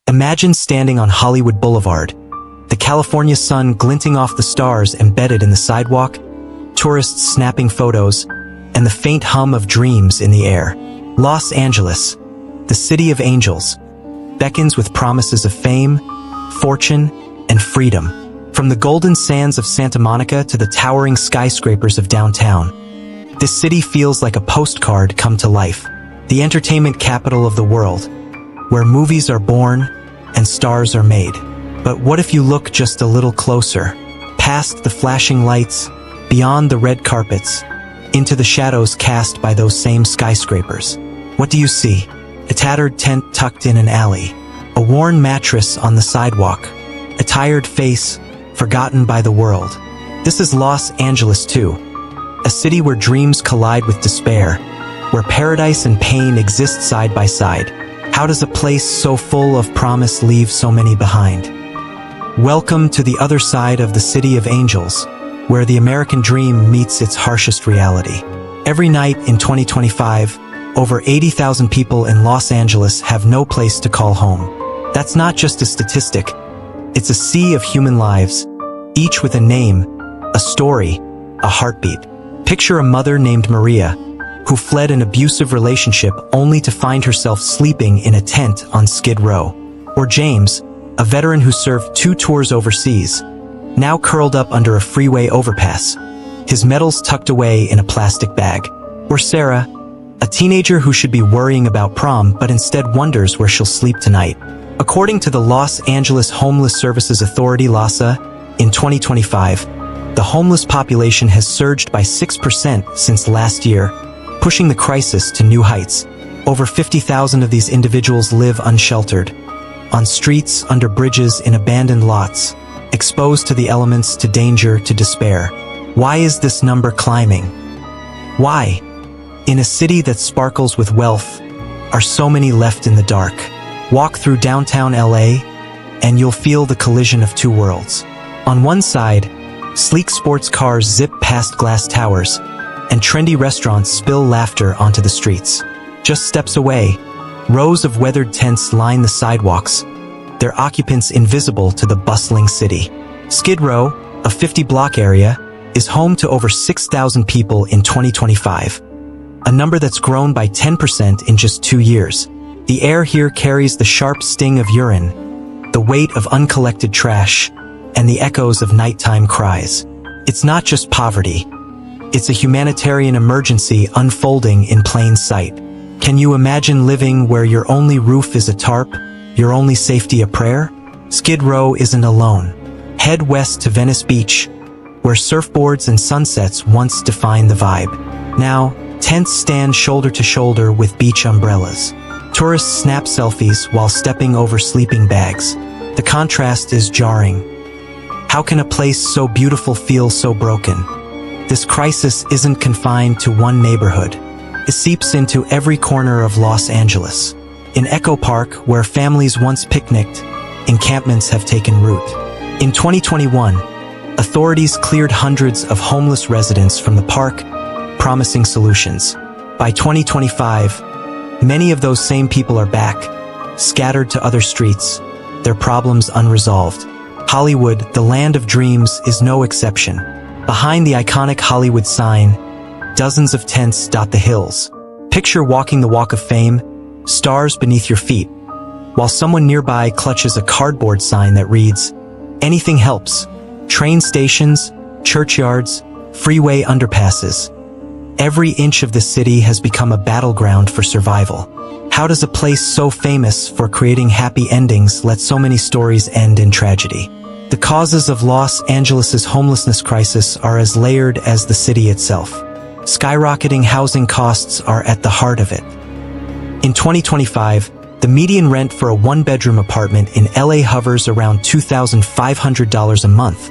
Imagine standing on Hollywood Boulevard, the California sun glinting off the stars embedded in the sidewalk, tourists snapping photos, and the faint hum of dreams in the air. Los Angeles, the city of angels, beckons with promises of fame, fortune, and freedom. From the golden sands of Santa Monica to the towering skyscrapers of downtown, this city feels like a postcard come to life. The entertainment capital of the world, where movies are born and stars are made. But what if you look just a little closer, past the flashing lights, beyond the red carpets, into the shadows cast by those same skyscrapers? What do you see? A tattered tent tucked in an alley, a worn mattress on the sidewalk, a tired face forgotten by the world. This is Los Angeles too, a city where dreams collide with despair, where paradise and pain exist side by side. How does a place so full of promise leave so many behind? Welcome to the other side of the city of angels, where the American dream meets its harshest reality. Every night in 2025, over 80,000 people in Los Angeles have no place to call home. That's not just a statistic. It's a sea of human lives, each with a name, a story, a heartbeat. Picture a mother named Maria, who fled an abusive relationship only to find herself sleeping in a tent on Skid Row. Or James, a veteran who served 2 tours overseas, now curled up under a freeway overpass, his medals tucked away in a plastic bag. Or Sarah, a teenager who should be worrying about prom but instead wonders where she'll sleep tonight. According to the Los Angeles Homeless Services Authority LAHSA, in 2025, the homeless population has surged by 6% since last year, pushing the crisis to new heights. Over 50,000 of these individuals live unsheltered, on streets, under bridges, in abandoned lots, exposed to the elements, to danger, to despair. Why is this number climbing? Why, in a city that sparkles with wealth, are so many left in the dark? Walk through downtown LA, and you'll feel the collision of two worlds. On one side, sleek sports cars zip past glass towers, and trendy restaurants spill laughter onto the streets. Just steps away, rows of weathered tents line the sidewalks, their occupants invisible to the bustling city. Skid Row, a 50-block area, is home to over 6,000 people in 2025, a number that's grown by 10% in just 2 years. The air here carries the sharp sting of urine, the weight of uncollected trash, and the echoes of nighttime cries. It's not just poverty. It's a humanitarian emergency unfolding in plain sight. Can you imagine living where your only roof is a tarp, your only safety a prayer? Skid Row isn't alone. Head west to Venice Beach, where surfboards and sunsets once defined the vibe. Now, tents stand shoulder to shoulder with beach umbrellas. Tourists snap selfies while stepping over sleeping bags. The contrast is jarring. How can a place so beautiful feel so broken? This crisis isn't confined to one neighborhood. It seeps into every corner of Los Angeles. In Echo Park, where families once picnicked, encampments have taken root. In 2021, authorities cleared hundreds of homeless residents from the park, promising solutions. By 2025, many of those same people are back, scattered to other streets, their problems unresolved. Hollywood, the land of dreams, is no exception. Behind the iconic Hollywood sign, dozens of tents dot the hills. Picture walking the Walk of Fame, stars beneath your feet, while someone nearby clutches a cardboard sign that reads, "Anything helps." Train stations, churchyards, freeway underpasses. Every inch of the city has become a battleground for survival. How does a place so famous for creating happy endings let so many stories end in tragedy? The causes of Los Angeles' homelessness crisis are as layered as the city itself. Skyrocketing housing costs are at the heart of it. In 2025, the median rent for a one-bedroom apartment in LA hovers around $2,500 a month,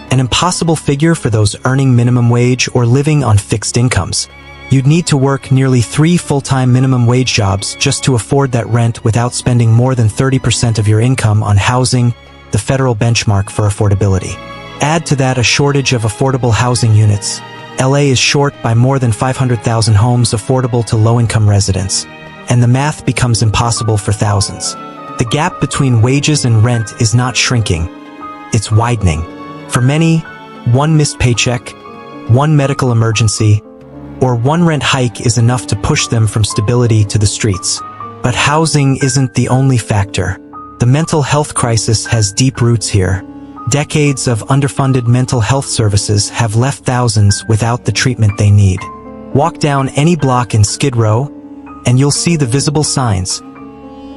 an impossible figure for those earning minimum wage or living on fixed incomes. You'd need to work nearly 3 full-time minimum wage jobs just to afford that rent without spending more than 30% of your income on housing, the federal benchmark for affordability. Add to that a shortage of affordable housing units. LA is short by more than 500,000 homes affordable to low-income residents, and the math becomes impossible for thousands. The gap between wages and rent is not shrinking, it's widening. For many, one missed paycheck, one medical emergency, or one rent hike is enough to push them from stability to the streets. But housing isn't the only factor. The mental health crisis has deep roots here. Decades of underfunded mental health services have left thousands without the treatment they need. Walk down any block in Skid Row, and you'll see the visible signs.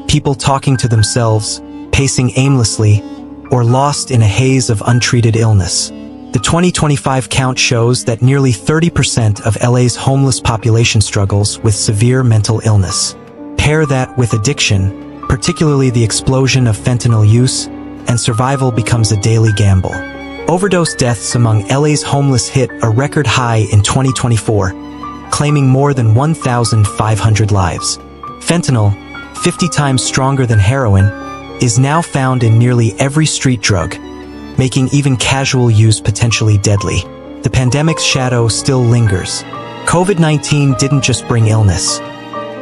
People talking to themselves, pacing aimlessly, or lost in a haze of untreated illness. The 2025 count shows that nearly 30% of LA's homeless population struggles with severe mental illness. Pair that with addiction, particularly the explosion of fentanyl use, and survival becomes a daily gamble. Overdose deaths among LA's homeless hit a record high in 2024, claiming more than 1,500 lives. Fentanyl, 50 times stronger than heroin, is now found in nearly every street drug, making even casual use potentially deadly. The pandemic's shadow still lingers. COVID-19 didn't just bring illness.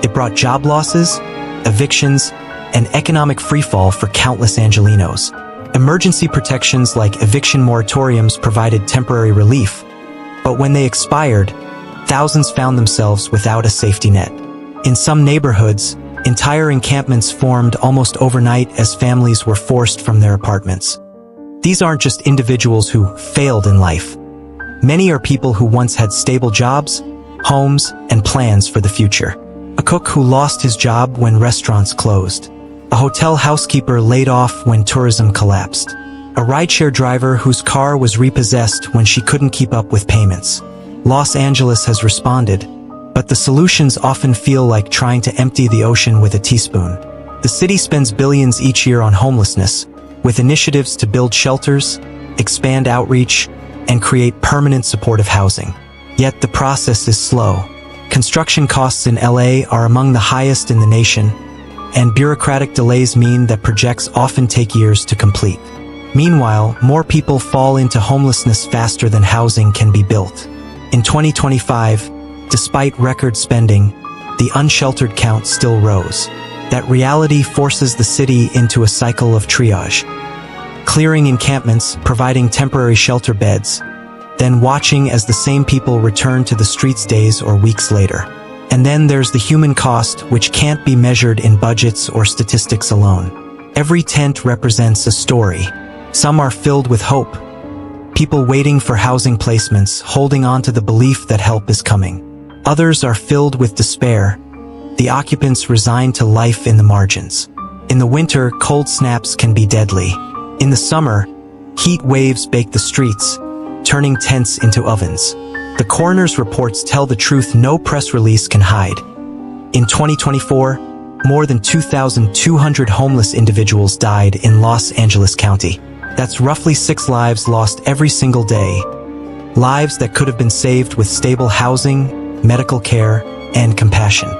It brought job losses, evictions, and economic freefall for countless Angelenos. Emergency protections like eviction moratoriums provided temporary relief, but when they expired, thousands found themselves without a safety net. In some neighborhoods, entire encampments formed almost overnight as families were forced from their apartments. These aren't just individuals who failed in life. Many are people who once had stable jobs, homes, and plans for the future. A cook who lost his job when restaurants closed. A hotel housekeeper laid off when tourism collapsed. A rideshare driver whose car was repossessed when she couldn't keep up with payments. Los Angeles has responded, but the solutions often feel like trying to empty the ocean with a teaspoon. The city spends billions each year on homelessness, with initiatives to build shelters, expand outreach, and create permanent supportive housing. Yet the process is slow. Construction costs in LA are among the highest in the nation, and bureaucratic delays mean that projects often take years to complete. Meanwhile, more people fall into homelessness faster than housing can be built. In 2025, despite record spending, the unsheltered count still rose. That reality forces the city into a cycle of triage. Clearing encampments, providing temporary shelter beds, then watching as the same people return to the streets days or weeks later. And then there's the human cost, which can't be measured in budgets or statistics alone. Every tent represents a story. Some are filled with hope. People waiting for housing placements, holding on to the belief that help is coming. Others are filled with despair, the occupants resigned to life in the margins. In the winter, cold snaps can be deadly. In the summer, heat waves bake the streets, turning tents into ovens. The coroner's reports tell the truth no press release can hide. In 2024, more than 2,200 homeless individuals died in Los Angeles County. That's roughly 6 lives lost every single day. Lives that could have been saved with stable housing, medical care, and compassion.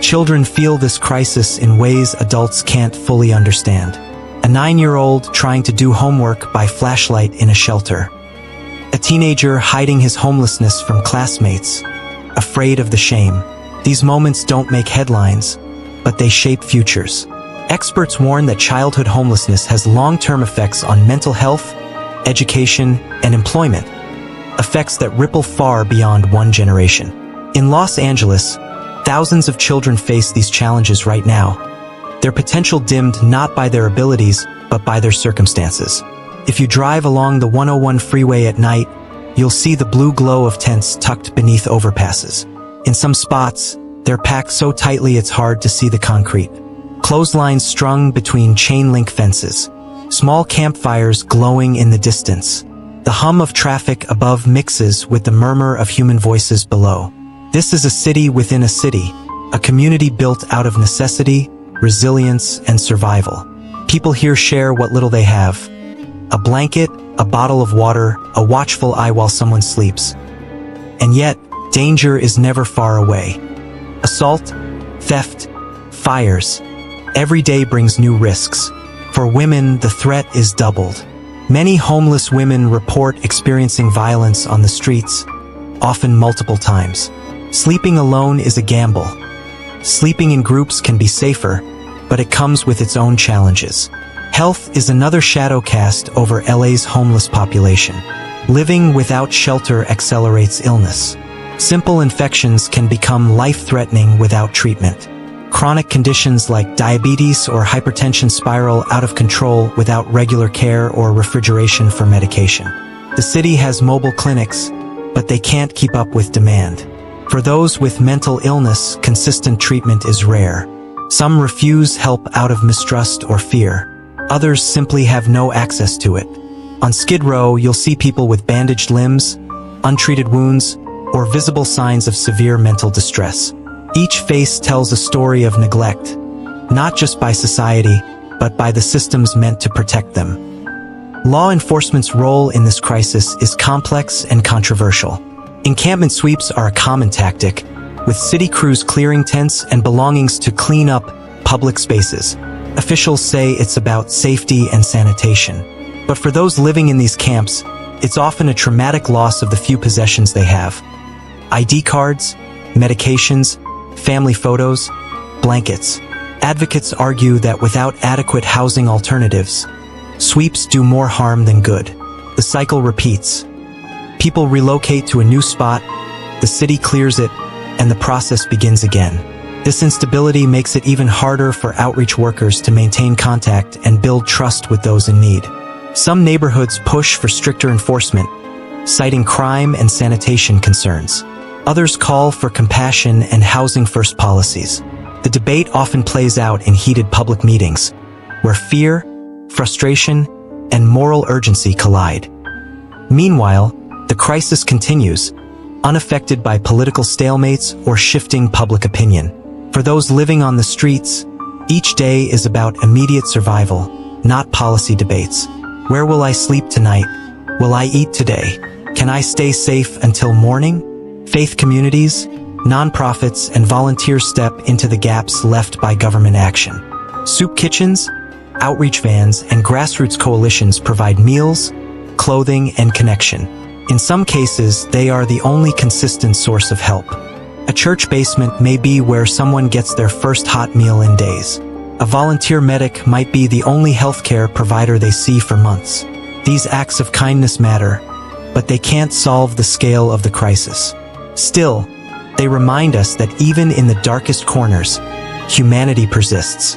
Children feel this crisis in ways adults can't fully understand. A 9-year-old trying to do homework by flashlight in a shelter. A teenager hiding his homelessness from classmates, afraid of the shame. These moments don't make headlines, but they shape futures. Experts warn that childhood homelessness has long-term effects on mental health, education, and employment, effects that ripple far beyond one generation. In Los Angeles, thousands of children face these challenges right now, their potential dimmed not by their abilities, but by their circumstances. If you drive along the 101 freeway at night, you'll see the blue glow of tents tucked beneath overpasses. In some spots, they're packed so tightly it's hard to see the concrete. Clotheslines strung between chain-link fences. Small campfires glowing in the distance. The hum of traffic above mixes with the murmur of human voices below. This is a city within a city, a community built out of necessity, resilience, and survival. People here share what little they have. A blanket, a bottle of water, a watchful eye while someone sleeps. And yet, danger is never far away. Assault, theft, fires. Every day brings new risks. For women, the threat is doubled. Many homeless women report experiencing violence on the streets, often multiple times. Sleeping alone is a gamble. Sleeping in groups can be safer, but it comes with its own challenges. Health is another shadow cast over LA's homeless population. Living without shelter accelerates illness. Simple infections can become life-threatening without treatment. Chronic conditions like diabetes or hypertension spiral out of control without regular care or refrigeration for medication. The city has mobile clinics, but they can't keep up with demand. For those with mental illness, consistent treatment is rare. Some refuse help out of mistrust or fear. Others simply have no access to it. On Skid Row, you'll see people with bandaged limbs, untreated wounds, or visible signs of severe mental distress. Each face tells a story of neglect, not just by society, but by the systems meant to protect them. Law enforcement's role in this crisis is complex and controversial. Encampment sweeps are a common tactic, with city crews clearing tents and belongings to clean up public spaces. Officials say it's about safety and sanitation. But for those living in these camps, it's often a traumatic loss of the few possessions they have. ID cards, medications, family photos, blankets. Advocates argue that without adequate housing alternatives, sweeps do more harm than good. The cycle repeats. People relocate to a new spot, the city clears it, and the process begins again. This instability makes it even harder for outreach workers to maintain contact and build trust with those in need. Some neighborhoods push for stricter enforcement, citing crime and sanitation concerns. Others call for compassion and housing-first policies. The debate often plays out in heated public meetings, where fear, frustration, and moral urgency collide. Meanwhile, the crisis continues, unaffected by political stalemates or shifting public opinion. For those living on the streets, each day is about immediate survival, not policy debates. Where will I sleep tonight? Will I eat today? Can I stay safe until morning? Faith communities, nonprofits, and volunteers step into the gaps left by government action. Soup kitchens, outreach vans, and grassroots coalitions provide meals, clothing, and connection. In some cases, they are the only consistent source of help. A church basement may be where someone gets their first hot meal in days. A volunteer medic might be the only healthcare provider they see for months. These acts of kindness matter, but they can't solve the scale of the crisis. Still, they remind us that even in the darkest corners, humanity persists.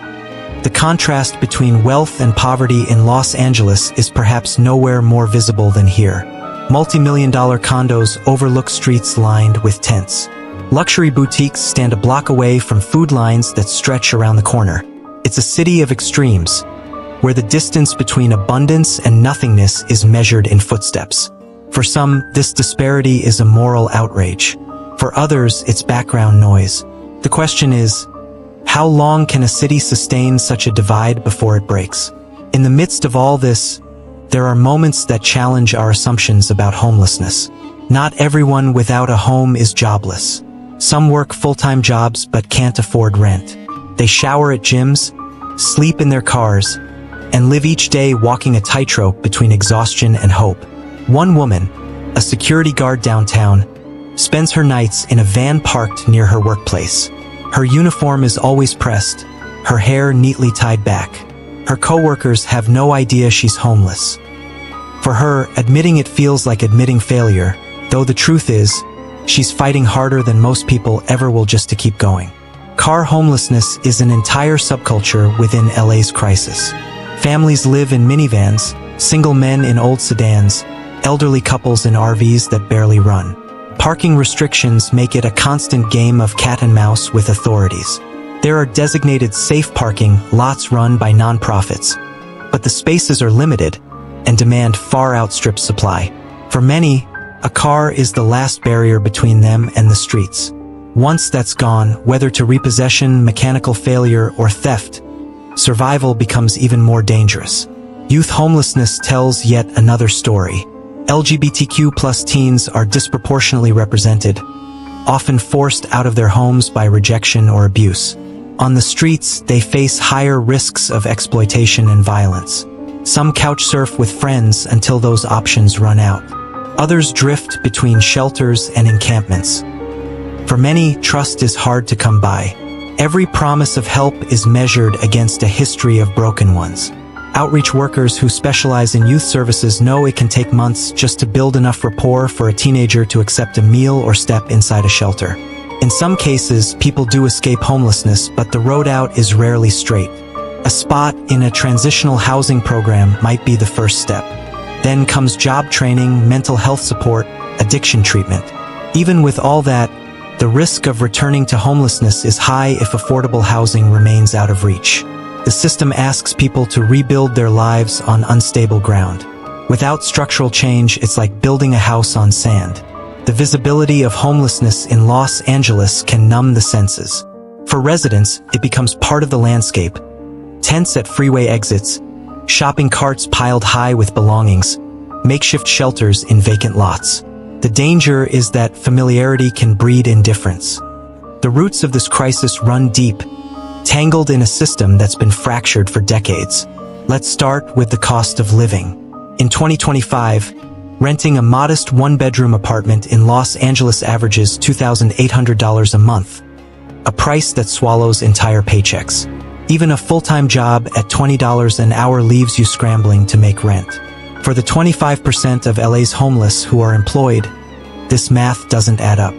The contrast between wealth and poverty in Los Angeles is perhaps nowhere more visible than here. Multi-million-dollar condos overlook streets lined with tents. Luxury boutiques stand a block away from food lines that stretch around the corner. It's a city of extremes, where the distance between abundance and nothingness is measured in footsteps. For some, this disparity is a moral outrage. For others, it's background noise. The question is, how long can a city sustain such a divide before it breaks? In the midst of all this, there are moments that challenge our assumptions about homelessness. Not everyone without a home is jobless. Some work full-time jobs but can't afford rent. They shower at gyms, sleep in their cars, and live each day walking a tightrope between exhaustion and hope. One woman, a security guard downtown, spends her nights in a van parked near her workplace. Her uniform is always pressed, her hair neatly tied back. Her coworkers have no idea she's homeless. For her, admitting it feels like admitting failure, though the truth is, she's fighting harder than most people ever will just to keep going. Car homelessness is an entire subculture within LA's crisis. Families live in minivans, single men in old sedans, elderly couples in RVs that barely run. Parking restrictions make it a constant game of cat and mouse with authorities. There are designated safe parking lots run by nonprofits, but the spaces are limited and demand far outstrips supply. For many, a car is the last barrier between them and the streets. Once that's gone, whether to repossession, mechanical failure, or theft, survival becomes even more dangerous. Youth homelessness tells yet another story. LGBTQ+ teens are disproportionately represented, often forced out of their homes by rejection or abuse. On the streets, they face higher risks of exploitation and violence. Some couch surf with friends until those options run out. Others drift between shelters and encampments. For many, trust is hard to come by, Every promise of help is measured against a history of broken ones. Outreach workers who specialize in youth services know it can take months just to build enough rapport for a teenager to accept a meal or step inside a shelter. In some cases, people do escape homelessness, but the road out is rarely straight. A spot in a transitional housing program might be the first step. Then comes job training, mental health support, addiction treatment. Even with all that, the risk of returning to homelessness is high if affordable housing remains out of reach. The system asks people to rebuild their lives on unstable ground. Without structural change, it's like building a house on sand. The visibility of homelessness in Los Angeles can numb the senses. For residents, it becomes part of the landscape. Tents at freeway exits, shopping carts piled high with belongings, makeshift shelters in vacant lots. The danger is that familiarity can breed indifference. The roots of this crisis run deep, tangled in a system that's been fractured for decades. Let's start with the cost of living. In 2025, renting a modest one-bedroom apartment in Los Angeles averages $2,800 a month, a price that swallows entire paychecks. Even a full-time job at $20 an hour leaves you scrambling to make rent. For the 25% of LA's homeless who are employed, this math doesn't add up.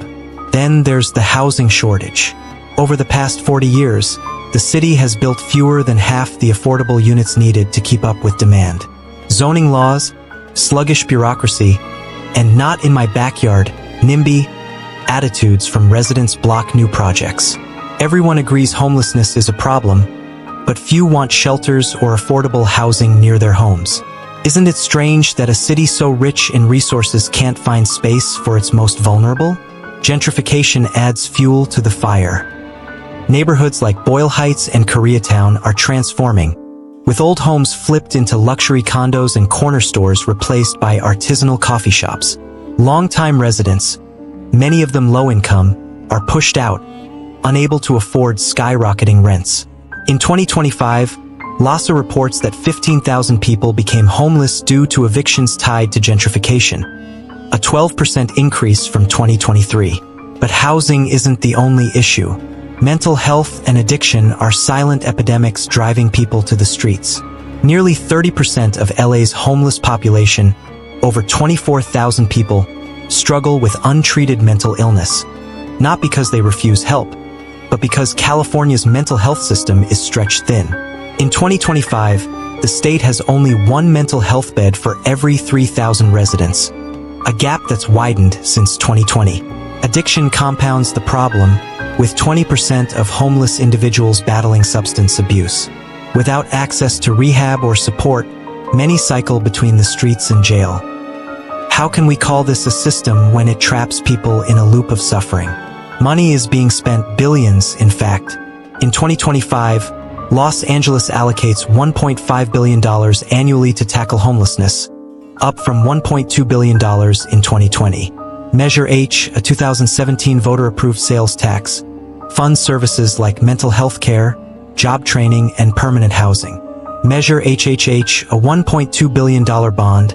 Then there's the housing shortage. Over the past 40 years, the city has built fewer than half the affordable units needed to keep up with demand. Zoning laws, sluggish bureaucracy, and not in my backyard, NIMBY attitudes from residents block new projects. Everyone agrees homelessness is a problem, but few want shelters or affordable housing near their homes. Isn't it strange that a city so rich in resources can't find space for its most vulnerable? Gentrification adds fuel to the fire. Neighborhoods like Boyle Heights and Koreatown are transforming, with old homes flipped into luxury condos and corner stores replaced by artisanal coffee shops. Longtime residents, many of them low-income, are pushed out, unable to afford skyrocketing rents. In 2025, LASA reports that 15,000 people became homeless due to evictions tied to gentrification, a 12% increase from 2023. But housing isn't the only issue. Mental health and addiction are silent epidemics driving people to the streets. Nearly 30% of LA's homeless population, over 24,000 people, struggle with untreated mental illness. Not because they refuse help, but because California's mental health system is stretched thin. In 2025, the state has only one mental health bed for every 3,000 residents, a gap that's widened since 2020. Addiction compounds the problem, with 20% of homeless individuals battling substance abuse. Without access to rehab or support, many cycle between the streets and jail. How can we call this a system when it traps people in a loop of suffering? Money is being spent, billions, in fact. In 2025, Los Angeles allocates $1.5 billion annually to tackle homelessness, up from $1.2 billion in 2020. Measure H, a 2017 voter-approved sales tax, funds services like mental health care, job training, and permanent housing. Measure HHH, a $1.2 billion bond,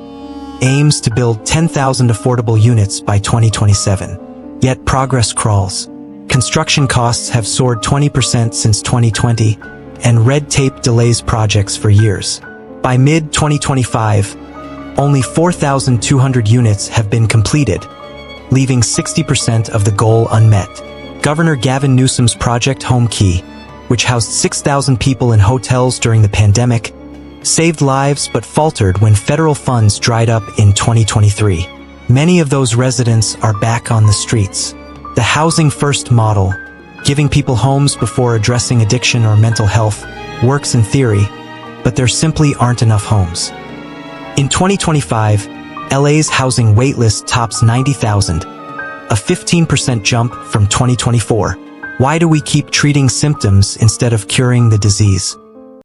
aims to build 10,000 affordable units by 2027. Yet progress crawls. Construction costs have soared 20% since 2020, and red tape delays projects for years. By mid-2025, only 4,200 units have been completed, leaving 60% of the goal unmet. Governor Gavin Newsom's Project Home Key, which housed 6,000 people in hotels during the pandemic, saved lives but faltered when federal funds dried up in 2023. Many of those residents are back on the streets. The Housing First model, giving people homes before addressing addiction or mental health, works in theory, but there simply aren't enough homes. In 2025, LA's housing waitlist tops 90,000, a 15% jump from 2024. Why do we keep treating symptoms instead of curing the disease?